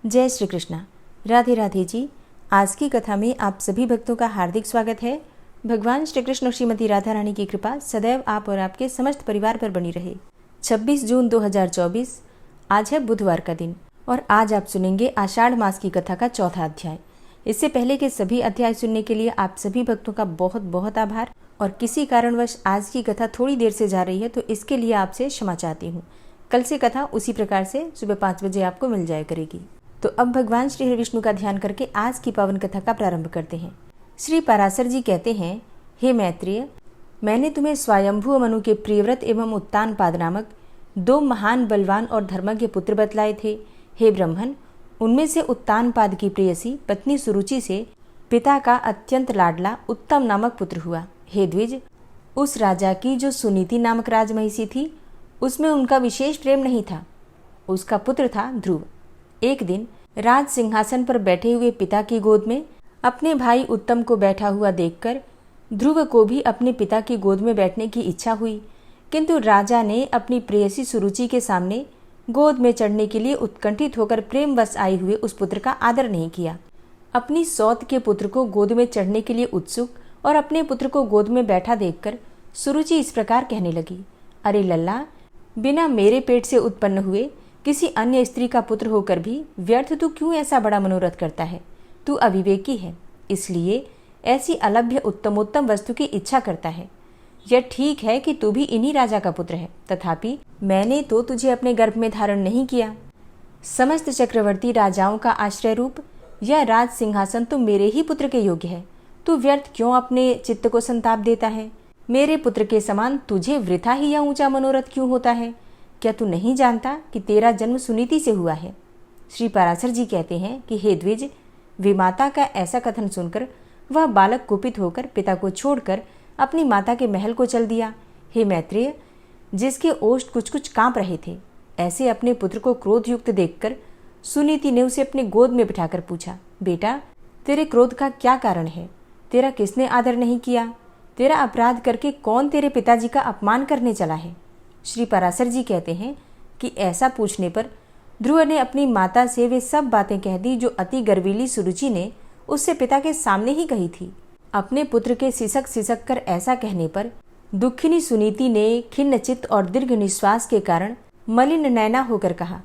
जय श्री कृष्णा। राधे राधे जी। आज की कथा में आप सभी भक्तों का हार्दिक स्वागत है। भगवान श्री कृष्ण और श्रीमती राधा रानी की कृपा सदैव आप और आपके समस्त परिवार पर बनी रहे। 26 जून 2024 आज है बुधवार का दिन और आज आप सुनेंगे आषाढ़ मास की कथा का चौथा अध्याय। इससे पहले के सभी अध्याय सुनने के लिए आप सभी भक्तों का बहुत बहुत आभार। और किसी कारणवश आज की कथा थोड़ी देर से जा रही है तो इसके लिए आपसे क्षमा चाहती हूँ। कल से कथा उसी प्रकार से सुबह 5 बजे आपको मिल जाया करेगी। तो अब भगवान श्री हरि विष्णु का ध्यान करके आज की पावन कथा का प्रारंभ करते हैं। श्री पराशर जी कहते हैं, हे मैत्रेय, मैंने तुम्हें स्वयंभू मनु के प्रियव्रत एवं उत्तानपाद नामक 2 महान बलवान और धर्मज्ञ पुत्र बतलाए थे। हे ब्रह्मन, उनमें से उत्तानपाद की प्रेयसी पत्नी सुरुचि से पिता का अत्यंत लाडला उत्तम नामक पुत्र हुआ। हे द्विज, उस राजा की जो सुनीति नामक राजमहिषी थी उसमें उनका विशेष प्रेम नहीं था। उसका पुत्र था ध्रुव। एक दिन राज सिंहासन पर बैठे हुए पिता की गोद में अपने भाई उत्तम को बैठा हुआ देखकर ध्रुव को भी अपने पिता की गोद में बैठने की इच्छा हुई, किंतु राजा ने अपनी प्रेयसी सुरुचि के सामने गोद में चढ़ने के लिए उत्कंठित होकर प्रेमवश आए हुए उस पुत्र का आदर नहीं किया। अपनी सौत के पुत्र को गोद में चढ़ने के लिए उत्सुक और अपने पुत्र को गोद में बैठा देखकर सुरुचि इस प्रकार कहने लगी, अरे लल्ला, बिना मेरे पेट से उत्पन्न हुए किसी अन्य स्त्री का पुत्र होकर भी व्यर्थ तू क्यों ऐसा बड़ा मनोरथ करता है? तू अविवेकी है, इसलिए ऐसी अलभ्य उत्तमोत्तम वस्तु की इच्छा करता है। यह ठीक है कि तू भी इन्हीं राजा का पुत्र है, तथापि मैंने तो तुझे अपने गर्भ में धारण नहीं किया। समस्त चक्रवर्ती राजाओं का आश्रय रूप यह राज सिंहासन तो मेरे ही पुत्र के योग्य है। तू व्यर्थ क्यों अपने चित्त को संताप देता है? मेरे पुत्र के समान तुझे वृथा ही यह ऊंचा मनोरथ क्यों होता है? क्या तू नहीं जानता कि तेरा जन्म सुनीति से हुआ है? श्री पराशर जी कहते हैं कि हे द्विज, विमाता का ऐसा कथन सुनकर वह बालक कुपित होकर पिता को छोड़कर अपनी माता के महल को चल दिया। हे मैत्रेय, जिसके ओष्ठ कुछ कुछ कांप रहे थे, ऐसे अपने पुत्र को क्रोधयुक्त देखकर सुनीति ने उसे अपने गोद में बिठाकर पूछा, बेटा, तेरे क्रोध का क्या कारण है? तेरा किसने आदर नहीं किया? तेरा अपराध करके कौन तेरे पिताजी का अपमान करने चला है? श्री पराशर जी कहते हैं कि ऐसा पूछने पर ध्रुव ने अपनी माता से वे सब बातें कह दी जो अति गर्वीली सुरुचि ने उससे पिता के सामने ही कही थी। अपने पुत्र के सिसक सिसक कर ऐसा कहने पर दुखिनी सुनीति ने खिन्न चित्त और दीर्घ निश्वास के कारण मलिन नैना होकर कहा।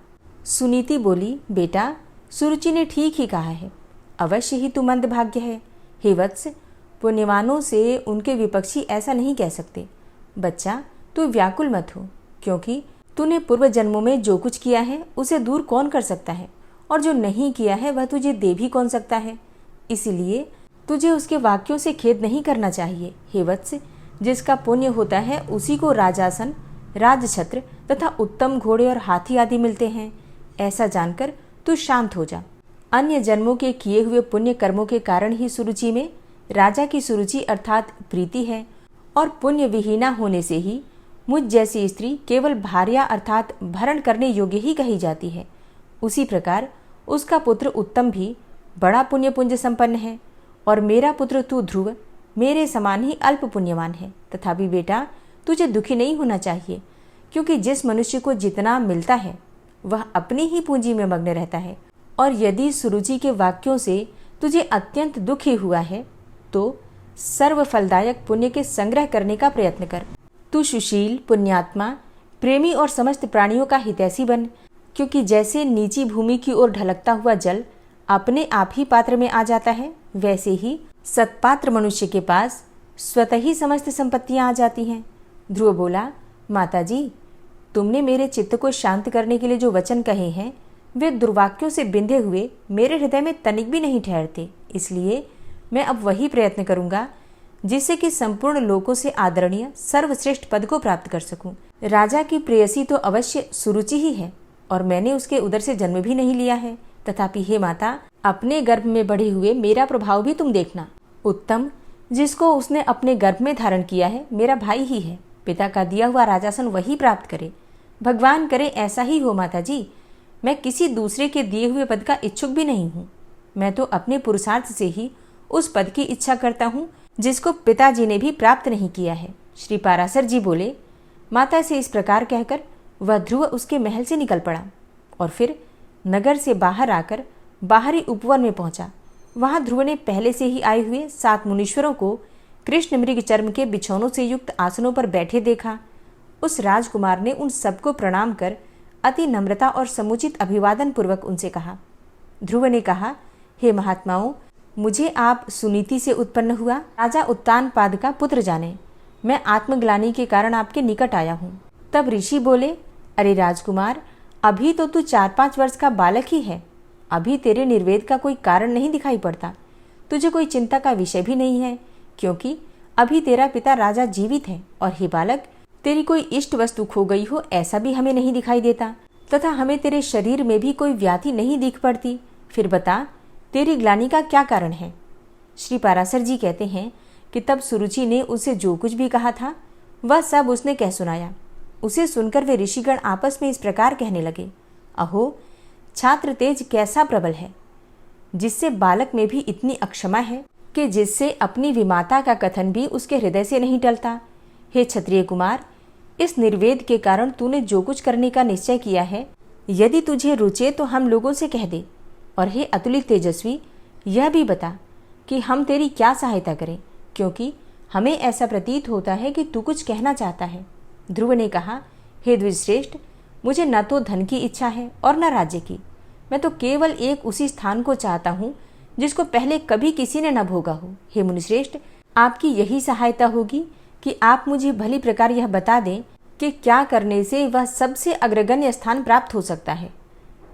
सुनीति बोली, बेटा, सुरुचि ने ठीक ही कहा है, अवश्य ही तू मंदभाग्य है। हे वत्स, पुण्यवानों से उनके विपक्षी ऐसा नहीं कह सकते। बच्चा, तू व्याकुल मत हो, क्योंकि तूने पूर्व जन्मों में जो कुछ किया है उसे दूर कौन कर सकता है, और जो नहीं किया है वह तुझे दे भी कौन सकता है। इसीलिए तुझे उसके वाक्यों से खेद नहीं करना चाहिए। हे वत्स, जिसका पुण्य होता है उसी को राजासन, राजछत्र तथा उत्तम घोड़े और हाथी आदि मिलते हैं। ऐसा जानकर तू शांत हो जा। अन्य जन्मों के किए हुए पुण्य कर्मों के कारण ही सुरुचि में राजा की सुरुचि अर्थात प्रीति है, और पुण्य विहीना होने से ही मुझ जैसी स्त्री केवल भार्या अर्थात भरण करने योग्य ही कही जाती है। उसी प्रकार उसका पुत्र उत्तम भी बड़ा पुण्य पुंज संपन्न है, और मेरा पुत्र तू ध्रुव मेरे समान ही अल्प पुण्यवान है। तथापि बेटा, तुझे दुखी नहीं होना चाहिए, क्योंकि जिस मनुष्य को जितना मिलता है वह अपनी ही पूंजी में मग्न रहता है। और यदि सुरुचि के वाक्यों से तुझे अत्यंत दुख ही हुआ है तो सर्व फलदायक पुण्य के संग्रह करने का प्रयत्न कर। तू सुशील, पुण्यात्मा, प्रेमी और समस्त प्राणियों का हितैषी बन, क्योंकि जैसे नीची भूमि की ओर ढलकता हुआ जल अपने आप ही पात्र में आ जाता है, वैसे ही सत्पात्र मनुष्य के पास स्वतः ही समस्त संपत्तियां आ जाती हैं। ध्रुव बोला, माताजी, तुमने मेरे चित्त को शांत करने के लिए जो वचन कहे हैं वे दुर्वाक्यों से बिंधे हुए मेरे हृदय में तनिक भी नहीं ठहरते। इसलिए मैं अब वही प्रयत्न करूंगा जिससे कि संपूर्ण लोकों से आदरणीय सर्वश्रेष्ठ पद को प्राप्त कर सकूं। राजा की प्रेयसी तो अवश्य सुरुचि ही है, और मैंने उसके उदर से जन्म भी नहीं लिया है। तथापि हे माता, अपने गर्भ में बढ़े हुए मेरा प्रभाव भी तुम देखना। उत्तम, जिसको उसने अपने गर्भ में धारण किया है, मेरा भाई ही है। पिता का दिया हुआ राजासन वही प्राप्त करे। भगवान करे ऐसा ही हो माता जी। मैं किसी दूसरे के दिए हुए पद का इच्छुक भी नहीं हूँ। मैं तो अपने पुरुषार्थ से ही उस पद की इच्छा करता हूँ जिसको पिताजी ने भी प्राप्त नहीं किया है। श्री पराशर जी बोले, माता से इस प्रकार कहकर वह ध्रुव उसके महल से निकल पड़ा और फिर नगर से बाहर आकर बाहरी उपवन में पहुंचा। वहां ध्रुव ने पहले से ही आए हुए 7 मुनीश्वरों को कृष्ण मृग चर्म के बिछौनों से युक्त आसनों पर बैठे देखा। उस राजकुमार ने उन सबको प्रणाम कर अति नम्रता और समुचित अभिवादन पूर्वक उनसे कहा। ध्रुव ने कहा, हे महात्माओं, मुझे आप सुनीति से उत्पन्न हुआ राजा उत्तानपाद का पुत्र जाने। मैं आत्मग्लानि के कारण आपके निकट आया हूँ। तब ऋषि बोले, अरे राजकुमार, अभी तो तू 4-5 वर्ष का बालक ही है। अभी तेरे निर्वेद का कोई कारण नहीं दिखाई पड़ता। तुझे कोई चिंता का विषय भी नहीं है, क्योंकि अभी तेरा पिता राजा जीवित है। और हे बालक, तेरी कोई इष्ट वस्तु खो गई हो ऐसा भी हमें नहीं दिखाई देता, तथा हमें तेरे शरीर में भी कोई व्याधि नहीं दिख पड़ती। फिर बता, तेरी ग्लानि का क्या कारण है? श्री पाराशर जी कहते हैं कि तब सुरुचि ने उसे जो कुछ भी कहा था वह सब उसने कह सुनाया। उसे सुनकर वे ऋषिगण आपस में इस प्रकार कहने लगे, अहो, छात्र तेज कैसा प्रबल है, जिससे बालक में भी इतनी अक्षमा है कि जिससे अपनी विमाता का कथन भी उसके हृदय से नहीं टलता। हे क्षत्रिय कुमार, इस निर्वेद के कारण तूने जो कुछ करने का निश्चय किया है, यदि तुझे रुचे तो हम लोगों से कह दे। और हे अतुलित तेजस्वी, यह भी बता कि हम तेरी क्या सहायता करें, क्योंकि हमें ऐसा प्रतीत होता है कि तू कुछ कहना चाहता है। ध्रुव ने कहा, हे द्विजश्रेष्ठ, मुझे न तो धन की इच्छा है और न राज्य की। मैं तो केवल एक उसी स्थान को चाहता हूँ जिसको पहले कभी किसी ने न भोगा हो। हे मुनिश्रेष्ठ, आपकी यही सहायता होगी कि आप मुझे भली प्रकार यह बता दें कि क्या करने से वह सबसे अग्रगण्य स्थान प्राप्त हो सकता है।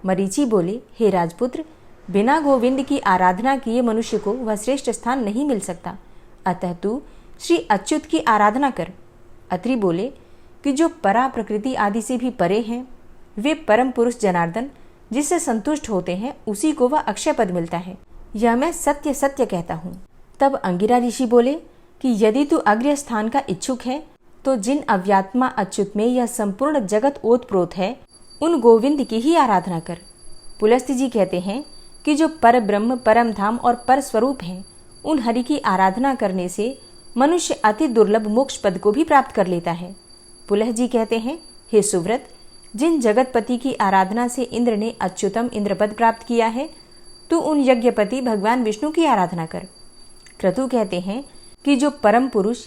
मरीचि बोले, हे राजपुत्र, बिना गोविंद की आराधना किए मनुष्य को वह श्रेष्ठ स्थान नहीं मिल सकता। अतः तू श्री अच्युत की आराधना कर। अत्रि बोले कि जो परा प्रकृति आदि से भी परे हैं, वे परम पुरुष जनार्दन जिससे संतुष्ट होते हैं, उसी को वह अक्षय पद मिलता है। यह मैं सत्य सत्य कहता हूँ। तब अंगिरा ऋषि बोले कि यदि तू अग्र्य स्थान का इच्छुक है तो जिन अव्यात्मा अच्युत में यह संपूर्ण जगत ओतप्रोत है, उन गोविंद की ही आराधना कर। पुलस्त्य जी कहते हैं कि जो पर ब्रह्म, परम धाम और पर स्वरूप हैं, उन हरि की आराधना करने से मनुष्य अति दुर्लभ मोक्ष पद को भी प्राप्त कर लेता है। पुलह जी कहते हैं, हे सुव्रत, जिन जगतपति की आराधना से इंद्र ने अच्युतम इंद्रपद प्राप्त किया है, तू उन यज्ञपति भगवान विष्णु की आराधना कर। क्रतु कहते हैं कि जो परम पुरुष,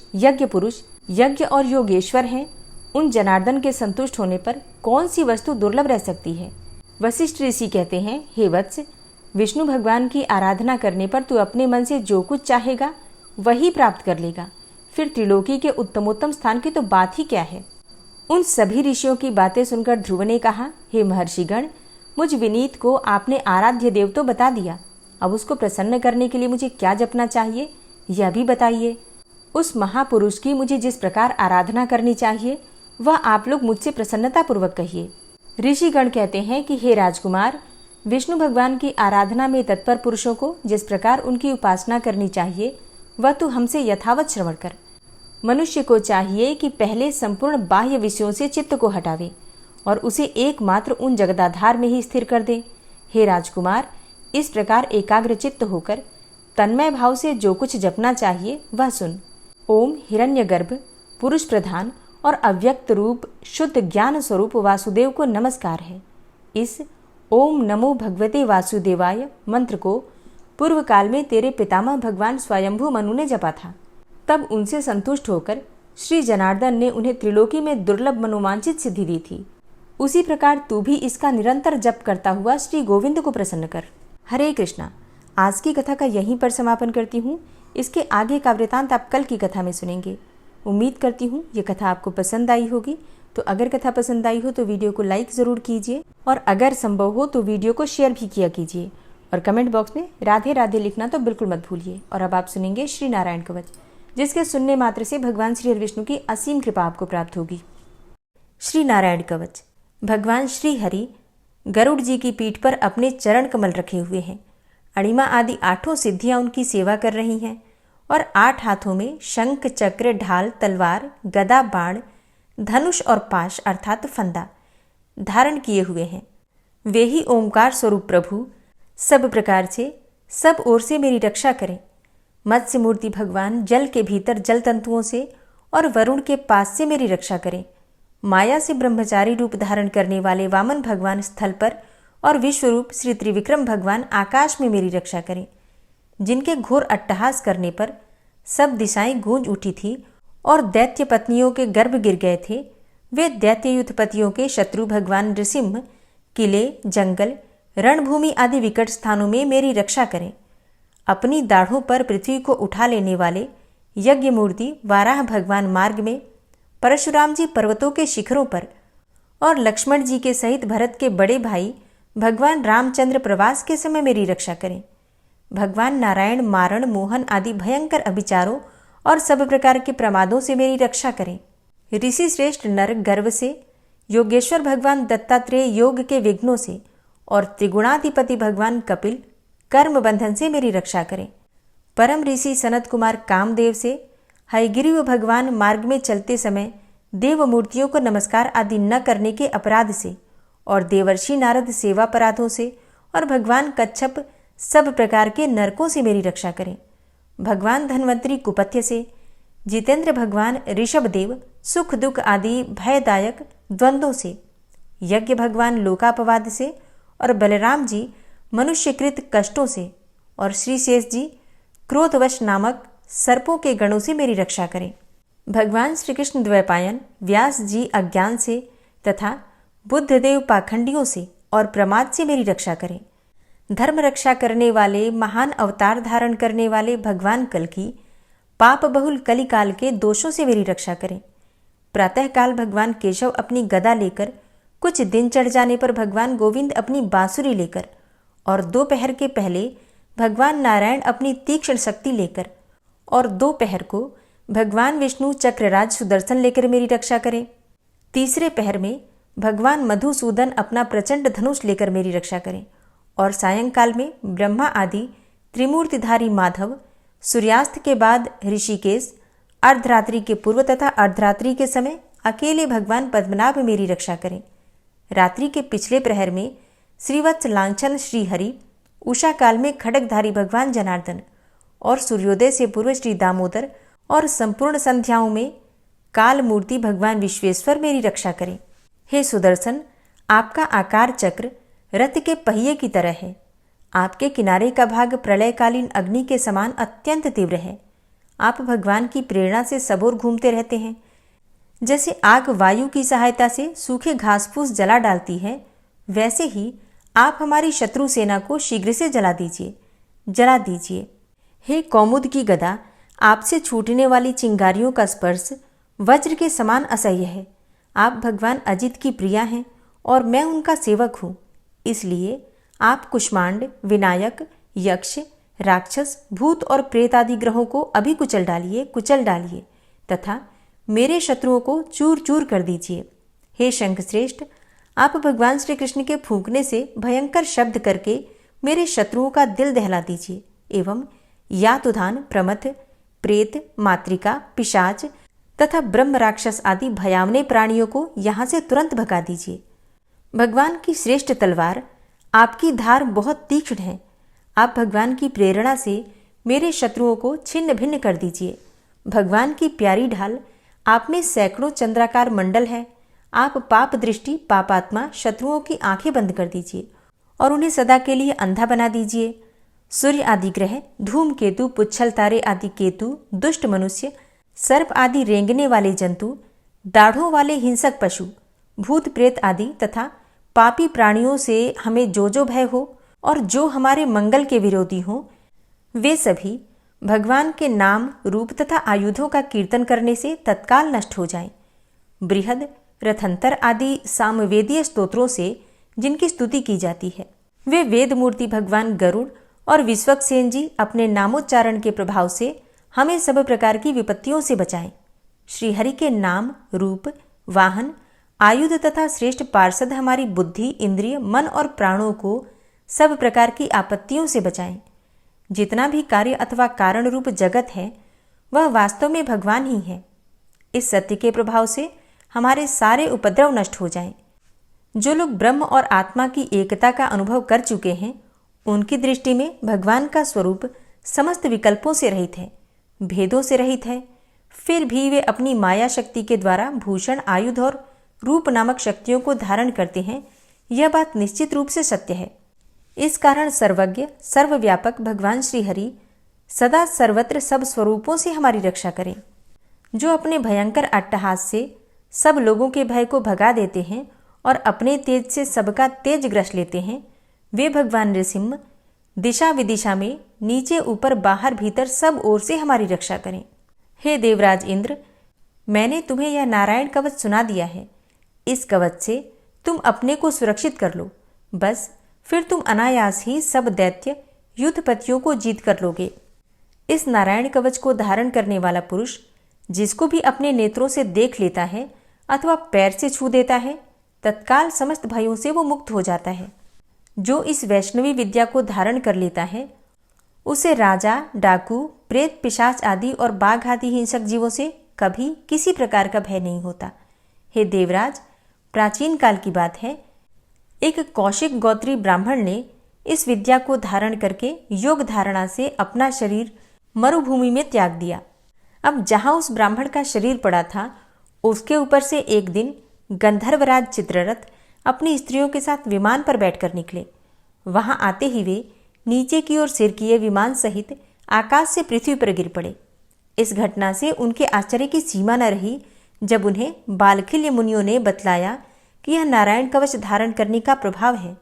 यज्ञ और योगेश्वर हैं, उन जनार्दन के संतुष्ट होने पर कौन सी वस्तु दुर्लभ रह सकती है। वशिष्ठ ऋषि कहते हैं, हे वत्स, विष्णु भगवान की आराधना करने पर तू अपने मन से जो कुछ चाहेगा वही प्राप्त कर लेगा। फिर त्रिलोकी के उत्तमोत्तम स्थान की तो बात ही क्या है। उन सभी ऋषियों की बातें सुनकर ध्रुव ने कहा, हे महर्षिगण, मुझ विनीत को आपने आराध्य देव तो बता दिया, अब उसको प्रसन्न करने के लिए मुझे क्या जपना चाहिए यह भी बताइए। उस महापुरुष की मुझे जिस प्रकार आराधना करनी चाहिए वह आप लोग मुझसे प्रसन्नतापूर्वक कहिए। ऋषिगण कहते हैं कि हे राजकुमार, विष्णु भगवान की आराधना में तत्पर पुरुषों को जिस प्रकार उनकी उपासना करनी चाहिए वह तू हमसे यथावत श्रवण कर। मनुष्य को चाहिए कि पहले संपूर्ण बाह्य विषयों से चित्त को हटावे और उसे एकमात्र उन जगदाधार में ही स्थिर कर दे। हे राजकुमार, इस प्रकार एकाग्र चित्त होकर तन्मय भाव से जो कुछ जपना चाहिए वह सुन। ओम हिरण्यगर्भ, पुरुष प्रधान और अव्यक्त रूप शुद्ध ज्ञान स्वरूप वासुदेव को नमस्कार है। इस ओम नमो भगवते वासुदेवाय मंत्र को पूर्व काल में तेरे पितामह भगवान स्वयंभू मनु ने जपा था। तब उनसे संतुष्ट होकर श्री जनार्दन ने उन्हें त्रिलोकी में दुर्लभ मनोवांछित सिद्धि दी थी। उसी प्रकार तू भी इसका निरंतर जप करता हुआ श्री गोविंद को प्रसन्न कर। हरे कृष्णा। आज की कथा का यहीं पर समापन करती हूँ। इसके आगे का वृतांत आप कल की कथा में सुनेंगे। उम्मीद करती हूँ ये कथा आपको पसंद आई होगी। तो अगर कथा पसंद आई हो तो वीडियो को लाइक ज़रूर कीजिए और अगर संभव हो तो वीडियो को शेयर भी किया कीजिए और कमेंट बॉक्स में राधे राधे लिखना तो बिल्कुल मत भूलिए। और अब आप सुनेंगे श्री नारायण कवच, जिसके सुनने मात्र से भगवान श्री हरि विष्णु की असीम कृपा आपको प्राप्त होगी। श्री नारायण कवच। भगवान श्री हरि गरुड़ जी की पीठ पर अपने चरण कमल रखे हुए हैं। अणिमा आदि 8 सिद्धियां उनकी सेवा कर रही हैं और 8 हाथों में शंख, चक्र, ढाल, तलवार, गदा, बाण, धनुष और पाश अर्थात फंदा धारण किए हुए हैं। वे ही ओंकार स्वरूप प्रभु सब प्रकार से सब ओर से मेरी रक्षा करें। मत्स्य मूर्ति भगवान जल के भीतर जल तंतुओं से और वरुण के पास से मेरी रक्षा करें। माया से ब्रह्मचारी रूप धारण करने वाले वामन भगवान स्थल पर और विश्वरूप श्री त्रिविक्रम भगवान आकाश में मेरी रक्षा करें, जिनके घोर अट्टहास करने पर सब दिशाएं गूंज उठी थी और दैत्य पत्नियों के गर्भ गिर गए थे। वे दैत्ययुत पतियों के शत्रु भगवान नृसिंह किले, जंगल, रणभूमि आदि विकट स्थानों में मेरी रक्षा करें। अपनी दाढ़ों पर पृथ्वी को उठा लेने वाले यज्ञ मूर्ति वाराह भगवान मार्ग में, परशुराम जी पर्वतों के शिखरों पर और लक्ष्मण जी के सहित भरत के बड़े भाई भगवान रामचंद्र प्रवास के समय मेरी रक्षा करें। भगवान नारायण मारण, मोहन आदि भयंकर अभिचारों और सब प्रकार के प्रमादों से मेरी रक्षा करें। ऋषि श्रेष्ठ नर गर्व से, योगेश्वर भगवान दत्तात्रेय योग के विघ्नों से और त्रिगुणाधिपति भगवान कपिल कर्म बंधन से मेरी रक्षा करें। परम ऋषि सनत कुमार कामदेव से, हयग्रीव भगवान मार्ग में चलते समय देव मूर्तियों को नमस्कार आदि न करने के अपराध से और देवर्षि नारद सेवा अपराधों से और भगवान कच्छप सब प्रकार के नरकों से मेरी रक्षा करें। भगवान धन्वंतरी कुपथ्य से, जितेंद्र भगवान ऋषभदेव सुख दुख आदि भयदायक द्वंद्वों से, यज्ञ भगवान लोकापवाद से और बलराम जी मनुष्यकृत कष्टों से और श्री शेष जी क्रोधवश नामक सर्पों के गणों से मेरी रक्षा करें। भगवान श्री कृष्ण द्वैपायन व्यास जी अज्ञान से तथा बुद्धदेव पाखंडियों से और प्रमाद से मेरी रक्षा करें। धर्म रक्षा करने वाले महान अवतार धारण करने वाले भगवान कल्कि पाप बहुल कलिकाल के दोषों से मेरी रक्षा करें। प्रातःकाल भगवान केशव अपनी गदा लेकर, कुछ दिन चढ़ जाने पर भगवान गोविंद अपनी बांसुरी लेकर और दोपहर के पहले भगवान नारायण अपनी तीक्ष्ण शक्ति लेकर और दोपहर को भगवान विष्णु चक्रराज सुदर्शन लेकर मेरी रक्षा करें। तीसरे पहर में भगवान मधुसूदन अपना प्रचंड धनुष लेकर मेरी रक्षा करें और सायंकाल में ब्रह्मा आदि त्रिमूर्तिधारी माधव, सूर्यास्त के बाद ऋषिकेश, अर्धरात्रि के पूर्व तथा अर्धरात्रि के समय अकेले भगवान पद्मनाभ मेरी रक्षा करें। रात्रि के पिछले प्रहर में श्रीवत्स लांछन श्रीहरि, उषा काल में खड्गधारी भगवान जनार्दन और सूर्योदय से पूर्व श्री दामोदर और संपूर्ण संध्याओं में काल मूर्ति भगवान विश्वेश्वर मेरी रक्षा करें। हे सुदर्शन, आपका आकार चक्र रथ के पहिए की तरह है। आपके किनारे का भाग प्रलयकालीन अग्नि के समान अत्यंत तीव्र है। आप भगवान की प्रेरणा से सबोर घूमते रहते हैं। जैसे आग वायु की सहायता से सूखे घास फूस जला डालती है, वैसे ही आप हमारी शत्रु सेना को शीघ्र से जला दीजिए। हे कौमुद की गदा, आपसे छूटने वाली चिंगारियों का स्पर्श वज्र के समान असह्य है। आप भगवान अजित की प्रिया हैं और मैं उनका सेवक हूँ। इसलिए आप कुष्मांड, विनायक, यक्ष, राक्षस, भूत और प्रेत आदि ग्रहों को अभी कुचल डालिए तथा मेरे शत्रुओं को चूर चूर कर दीजिए। हे शंखश्रेष्ठ, आप भगवान श्री कृष्ण के फूंकने से भयंकर शब्द करके मेरे शत्रुओं का दिल दहला दीजिए एवं यातुधान, प्रमथ, प्रेत, मातृका, पिशाच तथा ब्रह्म राक्षस आदि भयावने प्राणियों को यहाँ से तुरंत भगा दीजिए। भगवान की श्रेष्ठ तलवार, आपकी धार बहुत तीक्ष्ण है। आप भगवान की प्रेरणा से मेरे शत्रुओं को छिन्न भिन्न कर दीजिए। भगवान की प्यारी ढाल, आप में सैकड़ों चंद्राकार मंडल है। आप पाप दृष्टि, पापात्मा शत्रुओं की आंखें बंद कर दीजिए और उन्हें सदा के लिए अंधा बना दीजिए। सूर्य आदि ग्रह, धूमकेतु, पुच्छल तारे आदि केतु, दुष्ट मनुष्य, सर्प आदि रेंगने वाले जंतु, दाढ़ों वाले हिंसक पशु, भूत प्रेत आदि तथा पापी प्राणियों से हमें जो भय हो और जो हमारे मंगल के विरोधी हों, वे सभी भगवान के नाम, रूप तथा आयुधों का कीर्तन करने से तत्काल नष्ट हो जाएं। बृहद, रथंतर आदि सामवेदीय स्तोत्रों से जिनकी स्तुति की जाती है, वे वेद मूर्ति भगवान गरुड़ और विश्वक्सेन जी अपने नामोच्चारण के प्रभाव से हमें सब प्रकार की विपत्तियों से बचाएं। श्रीहरि के नाम, रूप, वाहन, आयुध तथा श्रेष्ठ पार्षद हमारी बुद्धि, इंद्रिय, मन और प्राणों को सब प्रकार की आपत्तियों से बचाएं। जितना भी कार्य अथवा कारण रूप जगत है, वह वास्तव में भगवान ही है। इस सत्य के प्रभाव से हमारे सारे उपद्रव नष्ट हो जाएं। जो लोग ब्रह्म और आत्मा की एकता का अनुभव कर चुके हैं, उनकी दृष्टि में भगवान का स्वरूप समस्त विकल्पों से रहित है, भेदों से रहित है। फिर भी वे अपनी माया शक्ति के द्वारा भूषण, आयुध और रूप नामक शक्तियों को धारण करते हैं यह बात निश्चित रूप से सत्य है। इस कारण सर्वज्ञ सर्वव्यापक भगवान श्री हरि सदा सर्वत्र सब स्वरूपों से हमारी रक्षा करें। जो अपने भयंकर अट्टहास से सब लोगों के भय को भगा देते हैं और अपने तेज से सबका तेज ग्रस लेते हैं, वे भगवान नृसिंह दिशा विदिशा में नीचे ऊपर बाहर भीतर सब ओर से हमारी रक्षा करें। हे देवराज इंद्र, मैंने तुम्हें यह नारायण कवच सुना दिया है। इस कवच से तुम अपने को सुरक्षित कर लो, बस फिर तुम अनायास ही सब दैत्य युद्धपतियों को जीत कर लोगे। इस नारायण कवच को धारण करने वाला पुरुष जिसको भी अपने नेत्रों से देख लेता है अथवा पैर से छू देता है, तत्काल समस्त भयों से वो मुक्त हो जाता है। जो इस वैष्णवी विद्या को धारण कर लेता है, उसे राजा, डाकू, प्रेत, पिशाच आदि और बाघ आदि हिंसक जीवों से कभी किसी प्रकार का भय नहीं होता। हे देवराज, प्राचीन काल की बात है, एक कौशिक गोत्री ब्राह्मण ने इस विद्या को धारण करके योग धारणा से अपना शरीर मरुभूमि में त्याग दिया। अब जहाँ उस ब्राह्मण का शरीर पड़ा था, उसके ऊपर से एक दिन गंधर्वराज चित्ररथ अपनी स्त्रियों के साथ विमान पर बैठकर निकले। वहां आते ही वे नीचे की ओर सिरकिए विमान सहित आकाश से पृथ्वी पर गिर पड़े। इस घटना से उनके आश्चर्य की सीमा न रही जब उन्हें बालखिल्य मुनियों ने बतलाया कि यह नारायण कवच धारण करने का प्रभाव है।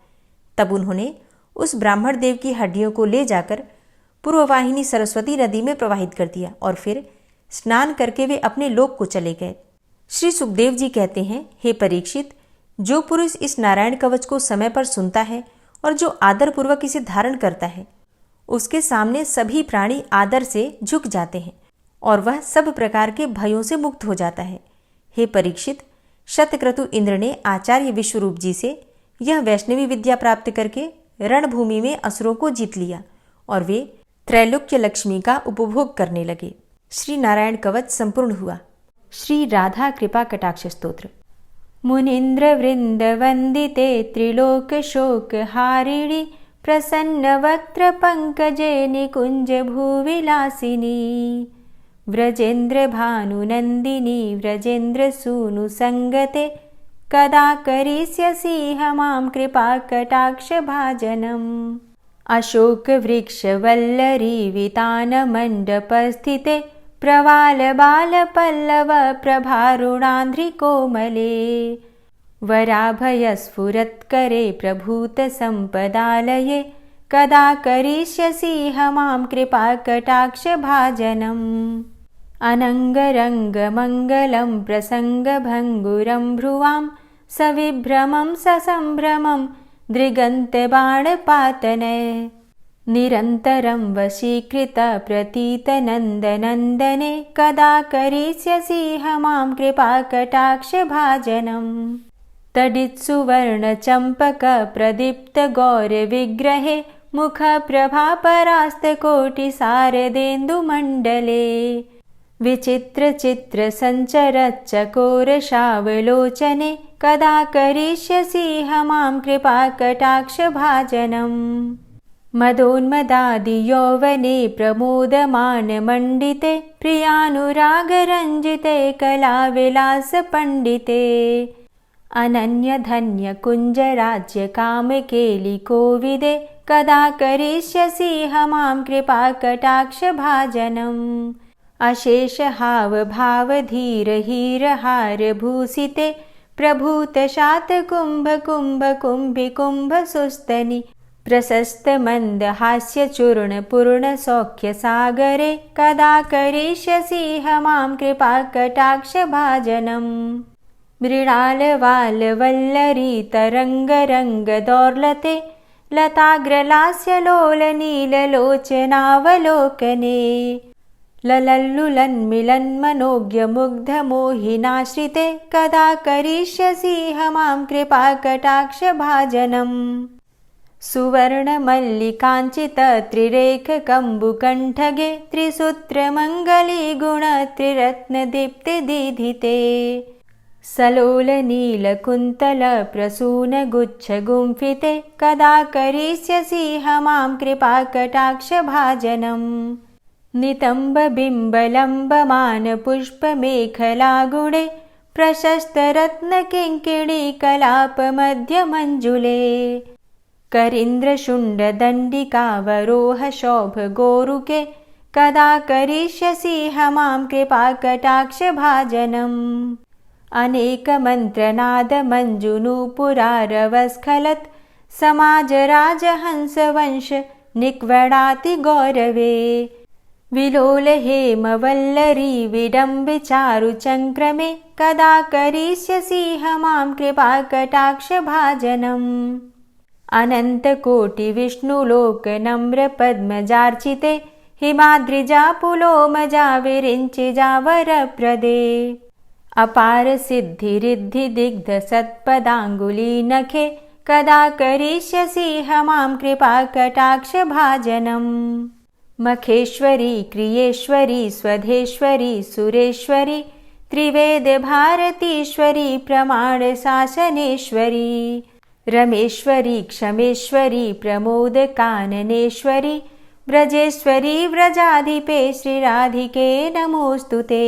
तब उन्होंने उस ब्राह्मण देव की हड्डियों को ले जाकर पूर्ववाहिनी सरस्वती नदी में प्रवाहित कर दिया और फिर स्नान करके वे अपने लोक को चले गए। श्री सुखदेव जी कहते हैं, हे परीक्षित, जो पुरुष इस नारायण कवच को समय पर सुनता है और जो आदरपूर्वक इसे धारण करता है, उसके सामने सभी प्राणी आदर से झुक जाते हैं और वह सब प्रकार के भयों से मुक्त हो जाता है। हे परीक्षित, शतक्रतु इंद्र ने आचार्य विश्वरूप जी से यह वैष्णवी विद्या प्राप्त करके रणभूमि में असुरों को जीत लिया और वे त्रैलोक्य लक्ष्मी का उपभोग करने लगे। श्री नारायण कवच संपूर्ण हुआ। श्री राधा कृपा कटाक्ष स्तोत्र। मुनीन्द्र वृंद वंदिते त्रिलोक शोक हारिणी प्रसन्न वक्त्र पंकजे निकुंज भूविलासिनी व्रजेन्द्र भानुनंदिनी व्रजेन्द्र सूनु संगते कदा करिष्यसि हमां कृपा कटाक्ष भाजनम्। अशोक वृक्ष वल्लरी वितान मंडपस्थिते प्रवाल बाल पल्लव प्रभारुणांध्रि कोमले वराभय स्फुरत्करे प्रभूत संपदालये कदा करिष्यसि हमां कृपा कटाक्ष भाजनम्। अनंगरंग मंगलम प्रसंग भंगुरं भ्रुवां सविभ्रमं ससंभ्रमं दृगन्त बाणपातने निरन्तरं वशीकृत प्रतीत नन्दनन्दने कदा करिष्यसि हमां कृपा कटाक्ष भाजनम्। तडित्सुवर्ण चम्पक प्रदीप्त गौर विग्रहे मुख प्रभा परास्त कोटि शारदेन्दुमण्डले विचित्र चित्र संचर चकोर शावलोचने कदा करिष्यसि हमां कृपा कटाक्ष भाजनम्। मदोन्मदादि यौवने प्रमोदमान मंडिते प्रियानुराग रंजिते कला विलास पंडिते अनन्य धन्य कुंज राज्य काम केलि कोविदे कदा करिष्यसि हमां कृपा कटाक्ष भाजनम्। अशेष हाव भाव धीर हीर हार भूषिते प्रभूत शात कुंभ कुंभ कुंभि कुंभ सुस्तनि प्रशस्त मंद हास्य चूर्ण पूर्ण सौख्य सागरे कदा करिष्यसि हमां कृपा कटाक्ष भाजनम्। मृणाल वाल वल्लरी तरंग रंग दौर्लते लताग्रलास्य लोल नील लोचनावलोकने ललल्लुलन्मिलन् मनोज्ञ मुग्ध मोहिनाश्रिते कदा करिष्यसि हमां कृपा कटाक्ष भाजनम्। सुवर्ण मल्लिकांचित त्रिरेख कंबुकंठगे त्रिसूत्र मंगली गुण त्रिरत्न दीप्ति दीधिते सलोल नील कुंतल प्रसून गुच्छ गुंफिते कदा करिष्यसि हमां कृपा कटाक्ष भाजनम्। नितंब बिंब लंबमान पुष्प मेखला गुणे प्रशस्तरत्नकिङ्किणीकलापमध्यमञ्जुले करीन्द्रशुण्डदण्डिकावरोहशोभगोरुके कदा करिष्यसि मां कृपाकटाक्षभाजनम् अनेकमन्त्रनादमञ्जुनूपुरारवस्खलत् समाजराजहंसवंश निक्वडाति गौरवे विलोलहेमवल्लरी विडम्बिचारुचङ्क्रमे कदा करिष्यसि मां कृपाकटाक्षभाजनम् अनन्तकोटिविष्णुलोकनम्रपद्मजार्चिते हिमाद्रिजापुलोमजाविरिञ्चिजावरप्रदे अपारसिद्धिरिद्धिदिग्धसत्पदाङ्गुलीनखे कदा करिष्यसि मां कृपाकटाक्षभाजनम् मखेश्वरी क्रियेश्वरी स्वधेश्वरी सुरेश्वरी त्रिवेदभारतीश्वरी प्रमाणशासनेश्वरी रमेश्वरी क्षमेश्वरी प्रमोदकाननेश्वरी व्रजेश्वरी व्रजाधिपे श्रीराधिके नमोऽस्तु ते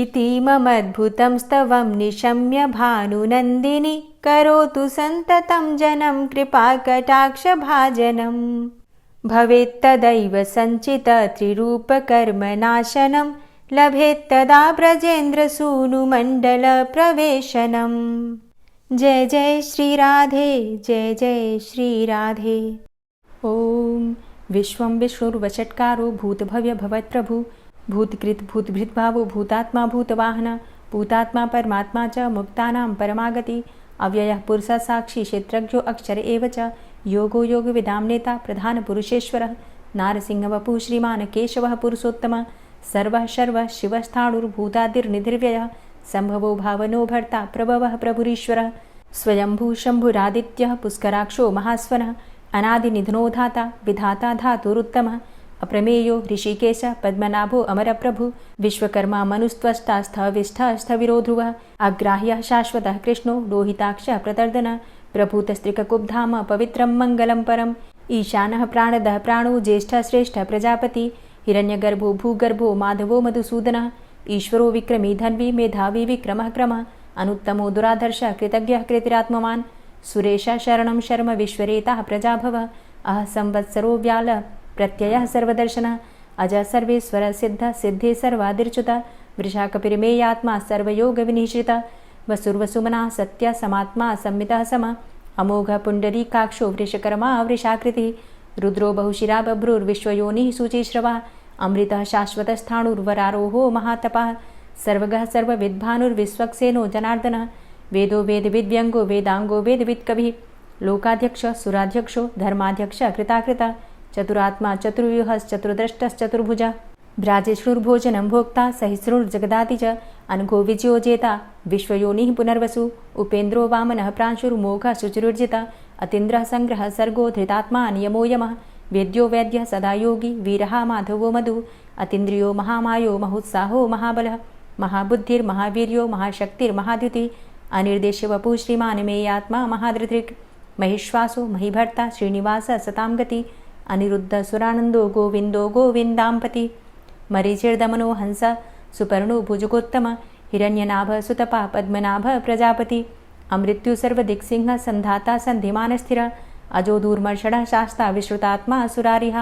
इतीममद्भुतं स्तवं निशम्य भानुनन्दिनी करोतु सन्ततं जनं कृपाकटाक्षभाजनम् भवेत्तदैव सञ्चितत्रिरूपकर्मनाशनं लभेत्तदा ब्रजेन्द्रसूनुमण्डलप्रवेशनम् जय जय श्रीराधे जय जय श्रीराधे। ॐ विश्वं विष्णुर्वषट्कारो भूतभव्यभवत्प्रभु भूतकृत भूतभृद्भावो भूतात्मा भूतवाहन भूतात्मा परमात्मा च मुक्तानां परमागति अव्ययः पुरुषः साक्षी क्षेत्रज्ञो अक्षर एव च योगो योगविदां नेता प्रधानपुरुषेश्वरः नारसिंहवपुः श्रीमान् केशवः पुरुषोत्तमः सर्वः शर्वः शिवस्थाणुर्भूतादिर्निधिर्व्ययः सम्भवो भावनो भर्ता प्रभवः प्रभुरीश्वरः स्वयंभू शम्भुरादित्यः पुष्कराक्षो महास्वनः अनादिनिधनो धाता विधाता धातुरुत्तमः अप्रमेयो ऋषिकेश पद्मनाभो अमरप्रभु विश्वकर्मा मनुस्त्वष्टा स्थविष्ठः स्थविरो ध्रुवः अग्राह्यः शाश्वतः कृष्णो लोहिताक्षः प्रतर्दनः प्रभूतस्त्रिककुब्धाम पवित्रं मङ्गलं परम् ईशानः प्राणदः प्राणो ज्येष्ठः श्रेष्ठः प्रजापति हिरण्यगर्भो भूगर्भो माधवो मधुसूदनः ईश्वरो विक्रमी धन्वी मेधावी विक्रमः क्रमः अनुत्तमो दुराधर्षः कृतज्ञः कृतिरात्मवान् सुरेशः शरणं शर्म विश्वरेताः प्रजाभवः अह संवत्सरो व्याल प्रत्ययः सर्वदर्शनः अजः सर्वेश्वरः सिद्धः सिद्धे सर्वादिर्च्युतः वृषाकपिर्मेयात्मा सर्वयोगविनिश्रितः वसुर्वसुमनः सत्यः समात्मा संमितः समः अमोघः पुण्डरीकाक्षो वृषकर्मा वृषाकृतिः रुद्रो बहुशिरा बभ्रुर्विश्वयोनिः शुचिश्रवः अमृतः शाश्वतस्थाणुर्वरारोहो महातपः सर्वगः सर्वविद्भानुर्विश्वक्सेनो जनार्दनः वेदो वेदविद्व्यङ्गो वेदाङ्गो वेदवित्कविः लोकाध्यक्षः सुराध्यक्षो धर्माध्यक्षः कृताकृतः चतुरात्मा चतुर्व्यूहश्चतुर्द्रष्टश्चतुर्भुजः भ्राजिष्णुर्भोजनं भोक्ता सहिष्णुर्जगदाति च अनघो विजयो जेता विश्वयोनिः पुनर्वसु उपेन्द्रो वामनः प्रांशुर्मोघः शुचिरुर्जितः अतीन्द्रः सङ्ग्रहः सर्गो धृतात्मा नियमो यमः वेद्यो वैद्यः सदा योगी वीरः माधवो मधु अतीन्द्रियो महामायो महोत्साहो महाबलः महाबुद्धिर्महावीर्यो महाशक्तिर्महाद्युतिः अनिर्देश्य वपुः श्रीमान् मेयात्मा महाधृतिर् महिश्वासो महिभर्ता श्रीनिवासः सतां गति अनिरुद्ध सुरानन्दो गोविन्दो गोविन्दाम्पति मरीचिर्दमनो हंस सुपर्णो भुजगोत्तम हिरण्यनाभ सुतपा पद्मनाभ प्रजापति अमृत्यु सर्वदिक्सिंह संधाता सन्धिमानस्थिर अजो दूर्मर्षणः शास्ता विश्रुतात्मा सुरारिः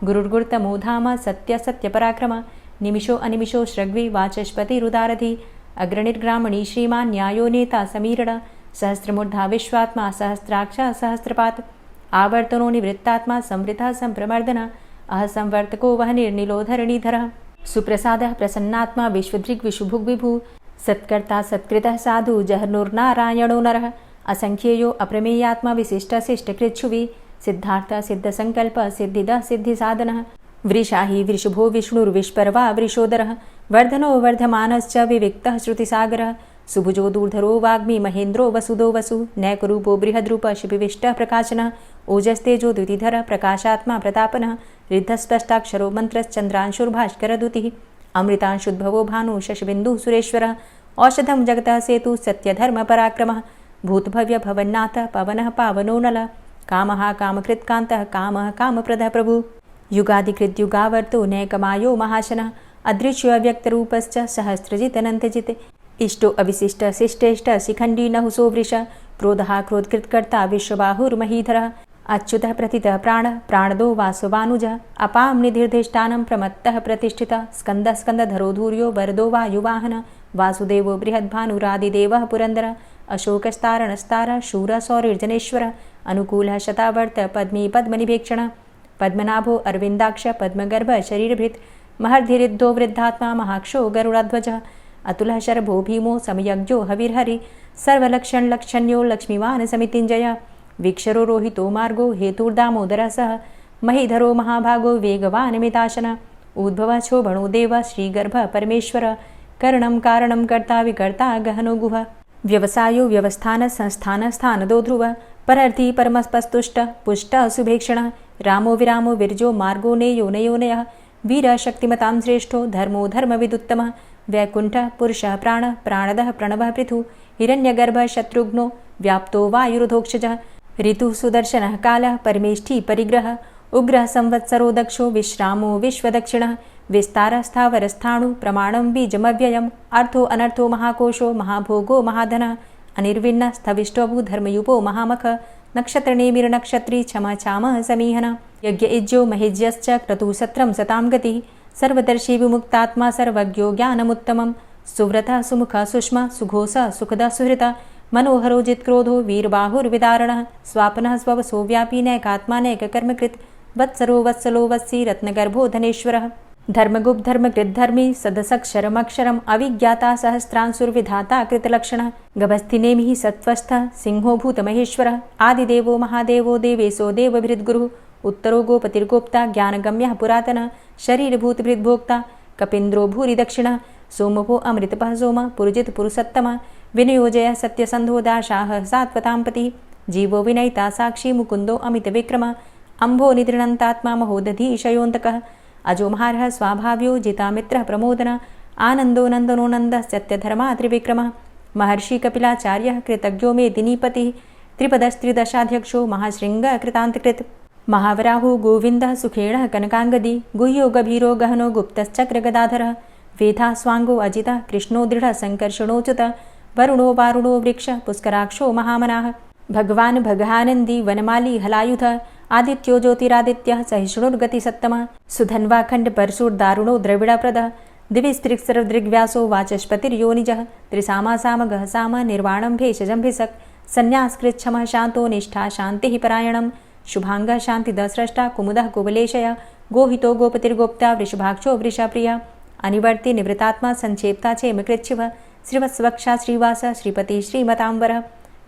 गुरुर्गुर्तमो धाम सत्य सत्यपराक्रम निमिषो अनिमिषो श्रग्वी वाचस्पतिरुदारधि अग्रणिर्ग्रामणी श्रीमान् न्यायो नेता समीरण सहस्रमूर्धा विश्वात्मा सहस्राक्ष सहस्रपात् आवर्तनो निवृत्तात्मा संवृतः संप्रमर्दन अह संवर्तको वहनिर्निलोधरणीधरः सुप्रसादः प्रसन्नात्मा विश्वदृग् विशुभुग् विभु सत्कर्ता सत्कृतः साधु जहर्नुर्नारायणो नरः असंख्येयो अप्रमेयात्मा विशिष्टशिष्टकृच्छुवि सिद्धार्थ सिद्धसङ्कल्प सिद्धिदः सिद्धिसाधनः वृषाहि वृषभो विष्णुर्विष्पर्वा वृषोदरः वर्धनो वर्धमानश्च विविक्तः श्रुतिसागरः सुभुजो दूर्धरो वाग्मी महेन्द्रो वसुदो वसु नैकरूपो बृहद्रूप शिपिविष्टः प्रकाशनः ओजस्तेजो द्युतिधरः प्रकाशात्मा प्रतापनः रिद्धस्पष्टाक्षरो मन्त्रश्चन्द्रांशुर्भास्करदुतिः अमृतांशुद्भवो भानु शशबिन्दुः सुरेश्वरः औषधं जगतः सेतु सत्यधर्मपराक्रमः भूतभव्य भवन्नाथ पवनः पावनो नलः कामः कामकृत्कान्तः कामः कामप्रदः प्रभु युगादिकृद्युगावर्तो नैकमायो महाशनः अदृश्यो अव्यक्तरूपश्च सहस्रजित् अनन्तजित् इष्टो अविशिष्ट शिष्टेष्ट शिखंडी नहुसो वृष क्रोधः क्रोधकृत्कर्ता विश्वबाहुर्महीधरः अच्युतः प्रतितः प्राणदो वासवानुजः अपां निधिर्धिष्ठानं प्रमत्तः प्रतिष्ठितः स्कन्दः स्कन्दधरो धूर्यो वरदो वायुवाहन वासुदेवो बृहद्भानुरादिदेवः पुरन्दरः अशोकस्तारणस्तारः शूरः सौरिर्जनेश्वरः अनुकूलः शतावर्त पद्मी पद्मनिभेक्षणः पद्मनाभो अरविन्दाक्ष पद्मगर्भ शरीरभृत् महर्धिरिद्धो वृद्धात्मा महाक्षो गरुडाध्वजः अतुलः शरभो भीमो समयज्ञो हविर्हरि सर्वलक्षणलक्षण्यो लक्ष्मीवान् समितिञ्जयः वीक्षरो रोहितो मार्गो हेतुर्दामोदरः सः महीधरो महाभागो वेगवान् मिताशनः उद्भवः क्षोभणो देवः श्रीगर्भः परमेश्वरः करणं कारणं कर्ता विकर्ता गहनो गुहः व्यवसायो व्यवस्थान संस्थान स्थानदो ध्रुवः परर्थी परमस्पस्तुष्ट पुष्ट सुभेक्षणः रामो विरामो विरजो मार्गो नेयो नयोनयः वीरः शक्तिमतां श्रेष्ठो धर्मो धर्मविदुत्तमः वैकुण्ठः पुरुषः प्राणः प्राणदः प्रणवः पृथु हिरण्यगर्भः शत्रुघ्नो व्याप्तो वायुरुधोक्षजः ऋतुः सुदर्शनः कालः परमेष्ठी परिग्रहः उग्रः संवत्सरो दक्षो विश्रामो विश्वदक्षिणः विस्तारस्थावरस्थाणु प्रमाणं बीजमव्ययम् अर्थो अनर्थो महाकोशो महाभोगो महाधनः अनिर्विण्णः स्थविष्टोऽभू धर्मयुपो महामख नक्षत्रनेमिर्नक्षत्री क्षमा चामः समीहनः यज्ञ इज्यो महेज्यश्च क्रतुः सत्रं सतां गतिः सर्वदर्शी विमुक्तात्मा सर्वज्ञो ज्ञानमुत्तमं सुव्रतः सुमुखः सुष्मा सुघोषः सुखदः सुहृतः मनोहरो जित्क्रोधो वीरबाहुर्विदारणः स्वापनः स्ववसो व्यापी नैकात्मा नैककर्मकृत् वत्सरो वत्सलो वत्सी रत्नगर्भो धनेश्वरः धर्मगुप्त धर्मकृद्धर्मी सदसक्षरमक्षरम् अविज्ञाता सहस्रांसुर्विधाता कृतलक्षणः गभस्तिनेमिः सत्त्वस्थः सिंहो भूतमहेश्वरः आदिदेवो महादेवो देवेशो देवभृद्गुरुः उत्तरो गोपतिर्गोप्ता ज्ञानगम्यः पुरातनः शरीरभूतभृद्भोक्ता कपीन्द्रो भूरि दक्षिणः सोमभो अमृतपः सोमः पुरुजित पुरुषोत्तमः विनियोजयः सत्यसन्धो दाशाः सात्वतां पतिः जीवो विनयिता साक्षी मुकुन्दो अमितविक्रमः अम्भो निद्रणन्तात्मा महोदधीशयोऽन्तकः अजोमहारः स्वाभाव्यो जितामित्रः प्रमोदनः आनन्दो नन्दनो नन्दः सत्यधर्मा त्रिविक्रमः महर्षि कपिलाचार्यः कृतज्ञो मेदिनीपतिः त्रिपदस्त्रिदशाध्यक्षो महाशृङ्गः कृतान्तकृत् महावराहो गोविन्दः सुखेणः कनकाङ्गदी गुह्यो गभीरो गहनो गुप्तश्चक्रगदाधरः वेधा स्वाङ्गो अजितः कृष्णो दृढः सङ्कर्षणोच्युतः वरुणो वारुणो वृक्षः पुष्कराक्षो महामनाः भगवान् भगानन्दी वनमाली हलायुधः आदित्यो ज्योतिरादित्यः सहिष्णुर्गतिसत्तमः सुधन्वाखण्ड परशुर्दारुणो द्रविडप्रदः दिविस्त्रिक्सर्वदृग्व्यासो वाचस्पतिर्योनिजः त्रिसामासामगः साम निर्वाणं भेषजं भिषक् सन्न्यासकृच्छमः शान्तो निष्ठा शान्तिः परायणं शुभाङ्गः शान्तिदस्रष्टा कुमुदः कुवलेशयः गोहितो गोपतिर्गोप्ता वृषभाक्षो वृषाप्रियः अनिवर्ति निवृतात्मा संक्षेप्ता क्षेमकृच्छिवः श्रीवत्सवक्षा श्रीवास श्रीपति श्रीमताम्बरः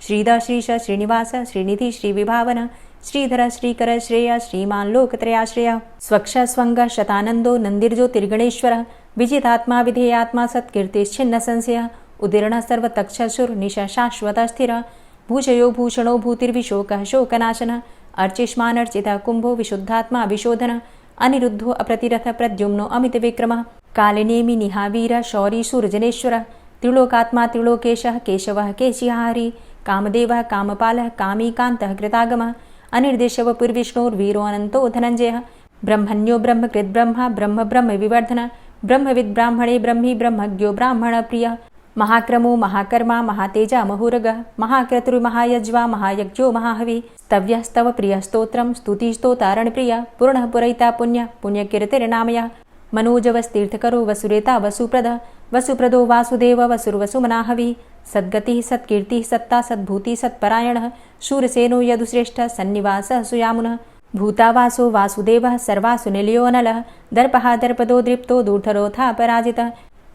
श्रीदा श्रीश श्रीनिवास श्रीनिधि श्रीविभावन श्रीधर श्रीकर श्रेय श्रीमान् लोकत्रयाश्रयः स्वक्ष स्वङ्ग शतानन्दो नन्दिर्ज्योतिर्गणेश्वरः विजितात्मा विधेयात्मा सत्कीर्तिश्छिन्न संशयः उदीर्णः सर्वतक्षशुर्निशः शाश्वतः स्थिरः भूषयो भूषणो भूतिर्विशोकः शोकनाशनः अर्चिष्मानर्चितः कुम्भो विशुद्धात्मा विशोधनः अनिरुद्धो अप्रतिरथ प्रद्युम्नो अमितविक्रमः कालिनेमि निहावीरः शौरी शूरजनेश्वरः त्रिलोकात्मा त्रिलोकेशः केशवः केशिहारी कामदेवः कामपालः कामीकान्तः कृतागमः अनिर्देशवपुर्विष्णोर्वीरो अनन्तो धनञ्जयः ब्रह्मण्यो ब्रह्मकृद्ब्रह्मा ब्रह्म ब्रह्म विवर्धनः ब्रह्मविद् ब्राह्मणे ब्रह्मी ब्रह्मज्ञो ब्राह्मणप्रियः महाक्रमो महाकर्मा महातेजा महोरगः महाक्रतुर्महायज्वा महायज्ञो महाहवि स्तव्यः स्तव प्रियः स्तोत्रं स्तुतिस्तोतारणप्रियः पूर्णः पुरैता पुण्यः पुण्यकीर्तिर्नामयः मनोजवस्तीर्थकरो वसुरेता वसुप्रदः वसुप्रदो वासुदेव वसुर्वसुमनाहवि सद्गतिः सत्कीर्तिः सत्ता सद्भूतिः सत्परायणः शूरसेनो यदुश्रेष्ठः सन्निवासः सुयामुनः भूतावासो वासुदेवः सर्वासु निलयोऽनलः दर्पः दर्पदो दृप्तो दूर्धरोऽथा पराजितः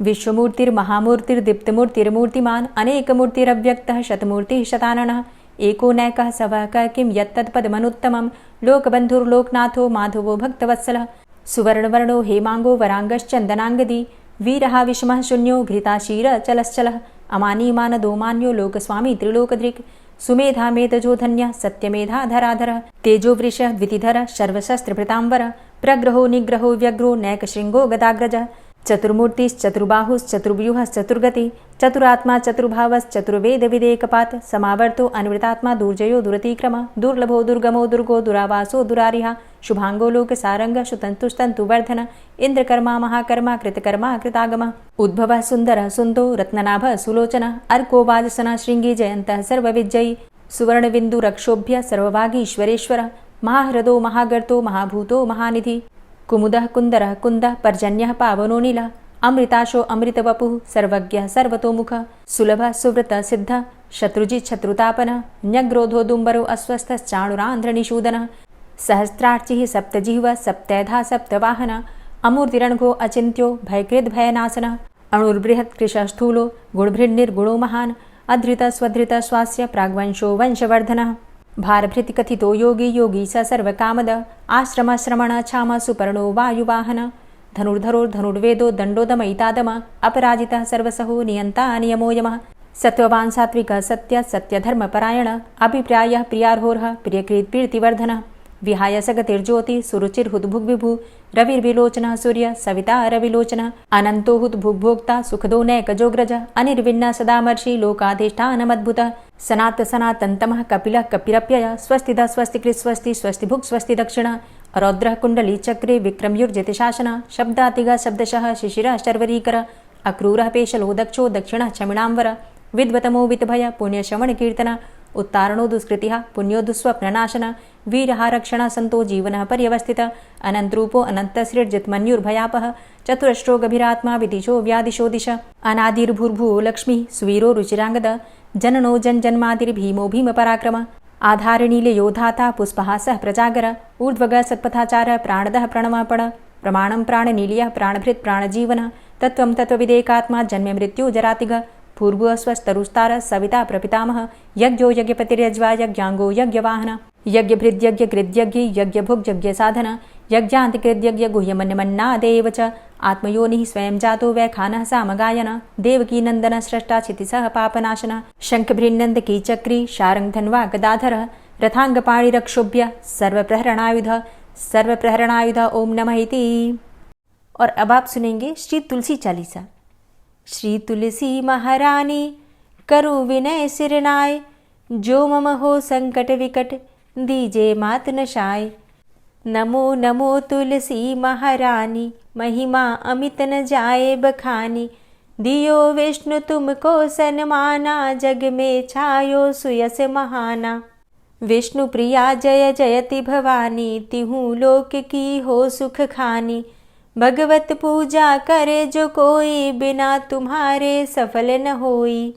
विश्वमूर्तिर्महामूर्तिर्दीप्तमूर्तिर्मूर्तिमान् अनेकमूर्तिरव्यक्तः शतमूर्तिः शताननः एको नैकः सवः किं यत्तत्पदमनुत्तमं लोकबन्धुर्लोकनाथो माधवो भक्तवत्सलः सुवर्णवर्णो हेमाङ्गो वराङ्गश्चन्दनाङ्गदी वीरः विषमः शून्यो घृताशीरचलश्चलः अमानीमानदोमान्यो लोकस्वामी त्रिलोकदृक् सुमेधा मेधजो धन्यः सत्यमेधा धराधरः तेजो वृषः द्वितिधरः सर्वशस्त्रभृताम्बरः प्रग्रहो निग्रहो व्यग्रो नैकशृङ्गो गदाग्रजः चतुर्बाहुश्चतुर्व्यूहश्चतुर्गति चतुरात्मा चतुर्भावश्चतुर्वेद विदेकपात समावर्तो अनिवृतात्मा दुर्जयो दुरतिक्रम दुर्लभो दुर्गमो दुर्गो दुरावासो दुरारिहा शुभांगो लोक सारंग शुतंतुस्तंतुवर्धन इंद्रकर्मा महाकर्मा कृतकर्मा कृतागम उद्भव सुंदर सुंदो रत्ननाभ सुलोचन अर्को वाजसन श्रृंगी जयंत सर्वविजयी सुवर्णबिंदु रक्षोभ्य सर्वभागीश्वरेश्वर महाहृदो महागर्तो महाभूतो महानिधि कुमुदः कुंदरः कुंदः पर्जन्यः पावनो नीलः अमृताशो अमृतवपुः सर्वज्ञः सर्वतोमुख सुलभः सुव्रतः सिद्धः शत्रुजित् शत्रुतापनः न्यग्रोधो दुम्बरो अस्वस्थश्चाणुरान्ध्रनिषूदनः सहस्रार्चिः सप्तजिह्वः सप्तैधा सप्तवाहनः अमूर्तिरणघो अचिन्त्यो भयकृद्भयनाशनः अणुर्बृहत् कृशस्थूलो गुणभृन्निर्गुणो महान् अधृतः स्वधृतः स्वास्य प्राग्वंशो वंशवर्धनः भारभृति कथितो योगी योगी स सर्वकामद आश्रम श्रमण छाम सुपर्णो वायुवाहन धनुर्धरो धनुर्वेदो दण्डोदमयितादम अपराजितः सर्वसहो नियन्ता नियमो यमः सत्त्ववान् सात्विकः सत्य सत्यधर्मपरायण अभिप्रायः प्रियार्होर्ह प्रियकृत्प्रीतिवर्धनः विहाय सगतिर्ज्योति सुरुचिर्हुद्भुग्विभु रविर्विलोचनः सूर्य सविता रविलोचनः अनन्तो हुद्भुग्भोक्ता सुखदो नैकजोग्रज अनिर्विण्ण सदामर्षि लोकाधिष्ठानमद्भुतः सनात सनातन्तमः कपिलः कपिरप्यय स्वस्तिदः स्वस्तिकृत् स्वस्ति स्वस्तिभुक् स्वस्ति दक्षिण रौद्रः कुण्डली चक्रे विक्रमयुर्जिति शासन शब्दातिगः शब्दशः शिशिरः शर्वरीकर अक्रूरः पेशलो दक्षो दक्षिणः क्षमिणाम्बर विद्वतमो वितभय पुण्यश्रवणकीर्तन उत्तारणो दुष्कृतिः पुण्यो दुःस्वप्ननाशन वीरः रक्षणः सन्तो जीवनः पर्यवस्थितः अनन्तरूपो अनन्तसृर्जितमन्युर्भयापः चतुरश्रो गभीरात्मा विदिशो व्यादिशो दिश अनादिर्भूर्भुवो लक्ष्मी सुवीरो रुचिराङ्गद जननो जन्मादिर्भीमो भीमपराक्रम आधारनीलयोधाता पुष्पहासः प्रजागर ऊर्ध्वगः सत्पथाचार प्राणदः प्रणवपण प्रमाणं प्राणनीलयः प्राणभृत् प्राणजीवन तत्त्वं तत्त्वविदेकात्मा जन्म मृत्यु जरातिग पूर्वः स्वस्तरुस्तार सविता प्रपितामह यज्ञो यज्ञपतिर्यज्वा यज्ञांगो यज्ञवाहन यज्ञभृद्यज्ञकृद्यज्ञ यज्ञभुग्यज्ञसाधन यज्ञान्तिकृद्यज्ञ गुह्यमन्यमन्नादेव च आत्मयोनिः स्वयं जातो वैखानः सामगायन देवकी नन्दन स्रष्टा क्षितिसः पापनाशन शङ्खभृन्नन्दकी चक्री शारङ्गधन्वा गदाधरः रथाङ्गपाणिरक्षोभ्य सर्वप्रहरणायुध ओम नमः इति। और अब आप सुनेंगे श्री तुलसी चालीसा। श्री तुलसी महारानी करु विनय सिरनाय जो मम हो संकट विकट दीजे मात नशाय। नमो नमो तुलसी महारानी महिमा अमित न जाए बखानी दियो विष्णु तुमको सन्माना जग में छायो सुयस महाना। विष्णु प्रिया जय जयति भवानी तिहु लोक की हो सुख खानी। भगवत पूजा करे जो कोई बिना तुम्हारे सफल न होई।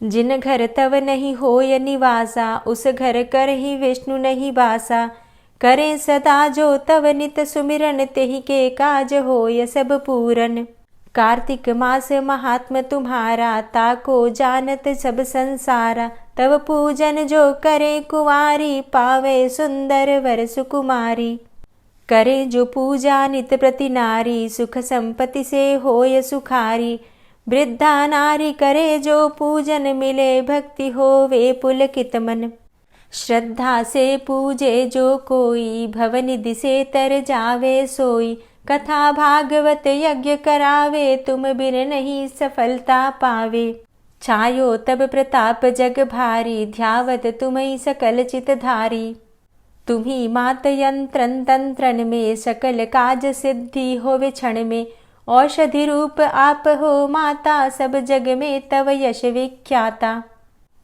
जिन घर तव नहीं होय निवासा उस घर कर ही विष्णु नहीं बासा। करें सदा जो तव नित सुमिरन तेहि के काज होय सब पूरन। कार्तिक मास महात्म तुम्हारा ताको जानत सब संसारा। तव पूजन जो करे कुंवारी पावे सुंदर वर सुकुमारी। करे जो पूजा नित प्रति नारी सुख संपत्ति से होय सुखारी। वृद्धा नारी करे जो पूजन मिले भक्ति होवे पुलकित मन। श्रद्धा से पूजे जो कोई भवनिधि से तर जावे सोई। कथा भागवत यज्ञ करावे तुम बिन नहीं सफलता पावे। छायो तब प्रताप जग भारी ध्यावत तुम्हीं सकल चित धारी। तुम्ही मात यंत्रन तंत्रन में सकल काज सिद्धि होवे क्षण में। औषधि रूप आप हो माता सब जग में तव यश विख्याता।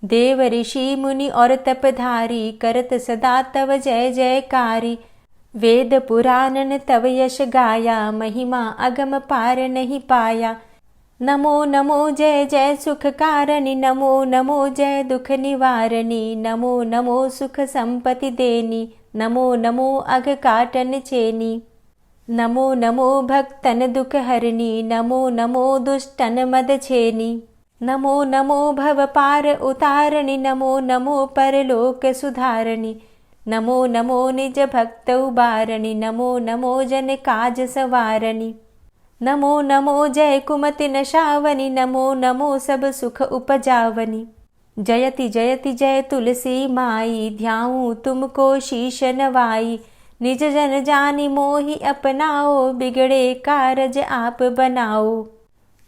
देव ऋषि मुनि और तपधारी करत सदा तव जय जयकारी। वेद पुराणन तव यश गाया महिमा अगम पार नहीं पाया। नमो नमो जय जय सुख कारणि नमो नमो जय दुख निवारणी। नमो नमो सुख संपत्ति देनी नमो नमो अघ काटन चेनी। नमो नमो भक्तन दुख हरणी नमो नमो दुष्टन मद छेनी। नमो नमो भव पार उतारणी नमो नमो परलोक सुधारणी। नमो नमो निज भक्त उबारणी नमो नमो जन काज सवारणी। नमो नमो जय कुमति नशावनी नमो नमो सब सुख उपजावनी। जयति जयति जय तुलसी माई ध्याऊं तुमको शीश नवाई। निज जन जानि मोहि अपनाओ, बिगड़े कारज आप बनाओ।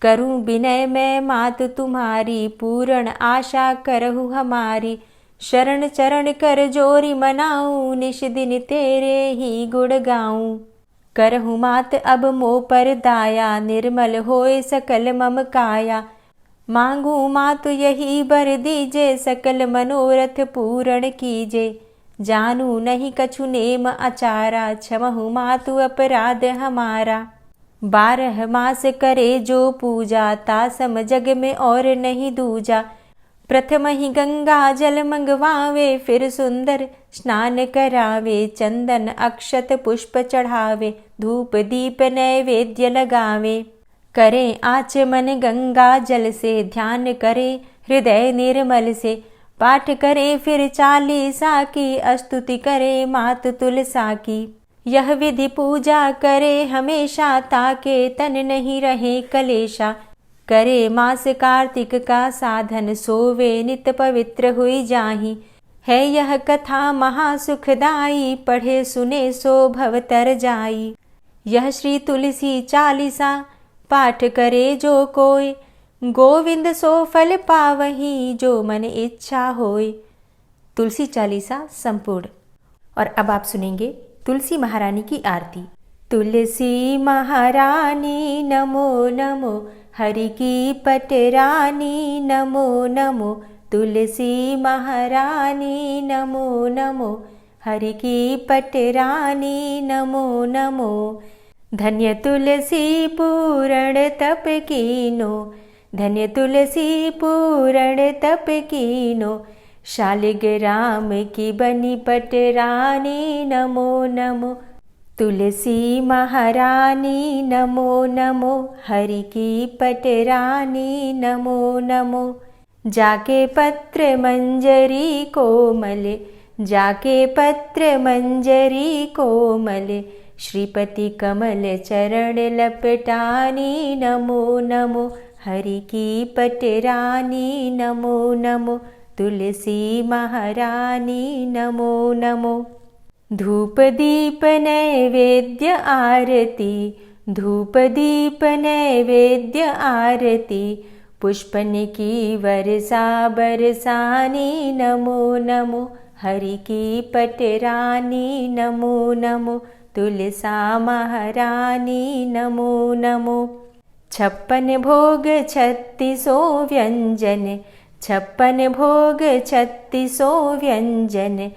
करूं विनय मैं मात तुम्हारी, पूर्ण आशा करहु हमारी। शरण चरण कर जोरी मनाऊं, निश दिन तेरे ही गुण गाऊं। करहु मात अब मोह पर दाया, निर्मल होए सकल मम काया। मांगू मातु यही बर दीजे, सकल मनोरथ पूर्ण कीजे। जानू नहीं कछु नेम आचारा, क्षमहु मातु अपराध हमारा। 12 मास करे जो पूजा, तासम जग में और नहीं दूजा। प्रथम ही गंगा जल मंगवावे, फिर सुंदर स्नान करावे। चंदन अक्षत पुष्प चढ़ावे, धूप दीप नैवेद्य लगावे। करें आचमन गंगा जल से, ध्यान करे हृदय निर्मल से। पाठ करे फिर 40 की, स्तुति करे मात तुलसा की। यह विधि पूजा करे हमेशा, ताके तन नहीं रहे कलेशा। करे मास कार्तिक का साधन, सोवे नित पवित्र हुई जाहि। है यह कथा महासुखदाई, पढ़े सुने सो भव तर जाई। यह श्री तुलसी 40 पाठ करे जो कोय, गोविंद सो फल पावही, जो मन इच्छा होय। तुलसी 40 संपूर्ण। और अब आप सुनेंगे तुलसी महारानी की आरती। तुलसी महारानी नमो नमो, हरि की पटरानी नमो नमो। तुलसी महारानी नमो नमो, हरि की पटरानी नमो नमो। धन्य तुलसी पूर्ण तप कीनो, धन्य तुलसी पूर्ण तप कीनो। शालिग्राम की बनी पटरानी नमो नमो। तुलसी महारानी नमो नमो, हरि की पटरानी नमो नमो। जाके पत्र मंजरी कोमल, जाके पत्र मंजरी कोमल। श्रीपति कमल चरण लपटानी नमो नमो, हरि की पटरानी नमो नमो। तुलसी महारानी नमो नमो। धूप दीप नैवेद्य आरती, धूप दीप नैवेद्य आरती। पुष्पन की वर्षा बरसानी नमो नमो, हरि की पटरानी नमो नमो। तुलसा महारानी नमो नमो। 56 भोग 36 व्यंजन, 56 भोग 36 व्यंजन।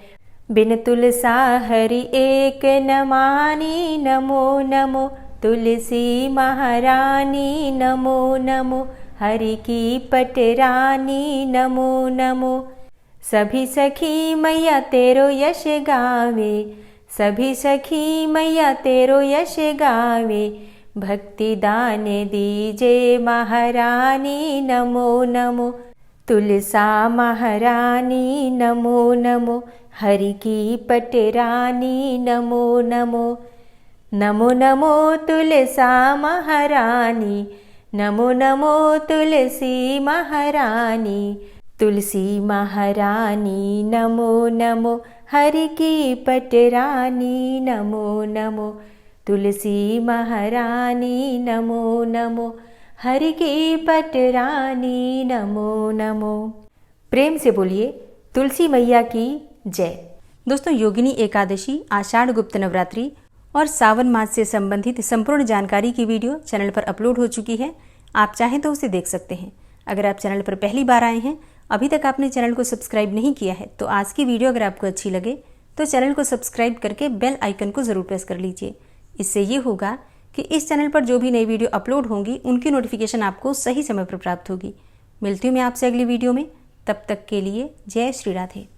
बिन तुलसा हरि एक न मानी नमो नमो। तुलसी महारानी नमो नमो, हरि की पटरानी नमो नमो। सभी सखी मैया तेरो यश गावे, सभी सखी मैया तेरो यश गावे। भक्ति दान दीजे महारानी नमो नमो। तुलसा महारानी नमो नमो, हरि की पटरानी नमो नमो। नमो नमो तुलसा महारानी, नमो नमो तुलसी महारानी। तुलसी महारानी नमो नमो, हरि की पटरानी नमो नमो। तुलसी महारानी नमो नमो, हरि की पटरानी नमो नमो। प्रेम से बोलिए तुलसी मैया की जय। दोस्तों, योगिनी एकादशी, आषाढ़ गुप्त नवरात्रि और सावन मास से संबंधित संपूर्ण जानकारी की वीडियो चैनल पर अपलोड हो चुकी है। आप चाहें तो उसे देख सकते हैं। अगर आप चैनल पर पहली बार आए हैं, अभी तक आपने चैनल को सब्सक्राइब नहीं किया है, तो आज की वीडियो अगर आपको अच्छी लगे तो चैनल को सब्सक्राइब करके बेल आइकन को ज़रूर प्रेस कर लीजिए। इससे ये होगा कि इस चैनल पर जो भी नई वीडियो अपलोड होंगी उनकी नोटिफिकेशन आपको सही समय पर प्राप्त होगी। मिलती हूँ मैं आपसे अगली वीडियो में। तब तक के लिए जय श्री राधे।